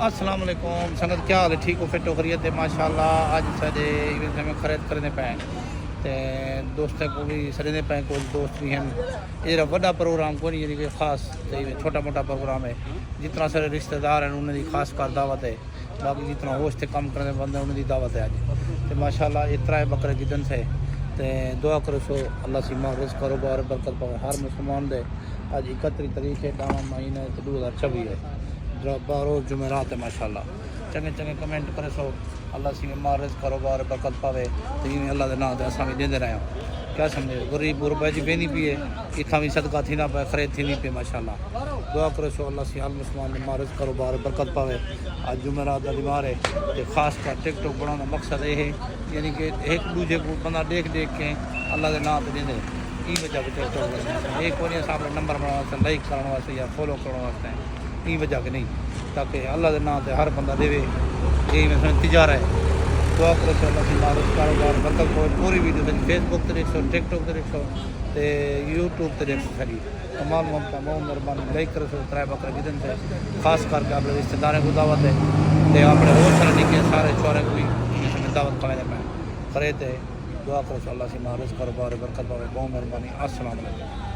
السلام علیکم سنگت کیا حال ہے ٹھیک ہو فٹ ہو خیریت ہے ماشاءاللہ اج سارے ایونٹ میں خرید کرنے پے تے دوستوں کو بھی سرنے پے کچھ دوست بھی ہیں یہ بڑا پروگرام کو نہیں کہ خاص چھوٹا موٹا پروگرام ہے جتنا سارے رشتہ دار ہیں انہوں کی خاص کر دعوت ہے باقی جتنا ہوش تے کام کرنے بندے انہوں کی دعوت ہے اج تے ماشاءاللہ اترا بکرے کی دن سے تے دعا کرو سو اللہ سی ماں رزق کاروبار برکت پاوے ہر مسلمان دے اج 31 تاریخ ہے 12 مہینہ 2024 ہے روز جمعرات ہے ماشاءاللہ چنگے چنگے کمنٹ کرے سو اللہ سی ماں رزق کاروبار برکت پاوے تے اللہ دے نام تے اساں بھی دیندے رہے کیا سمجھے غریب غربا جی بینی پی ہے اتنا بھی صدقہ تھی نہ پے خرید تھی نہیں پی ماشاءاللہ دعا کرو سو اللہ سی ہر مسلمان ماں رزق کاروبار برکت پاوے آج جمعرات دا بیمار ہے تے خاص کر ٹک ٹاک بنانا مقصد یہ ہے یعنی کہ ایک دوسرے کو بندہ دیکھ کے اللہ دے نام تے دیندے ای وجہ ٹک ٹاک ایک کوئی اپنے نمبر بنانا واسطے لائک کرنے واسطے یا فالو کرنے واسطے ای وجہ کہ نہیں تاکہ اللہ دے نام تے ہر بندہ دے یہی میں تجارہ ہے دعا کرو کہ اللہ کی مارس کاروبار برکت کو پوری ویڈیو سے فیس بک تے دیکھ سو ٹک ٹاک تے دیکھ سو تے یوٹیوب تے دیکھ سو ساری تمام ممتا بہت مہربانی لائک کرو سو ترائے بکرا جدن سے خاص کر کے اپنے رشتہ داروں کو دعوت ہے تے اپنے اور سارے نکے سارے چورے کو بھی دعوت پانے پہ خرید ہے دعا کرو سو اللہ کی مارس کاروبار برکت پاوے بہت مہربانی السلام علیکم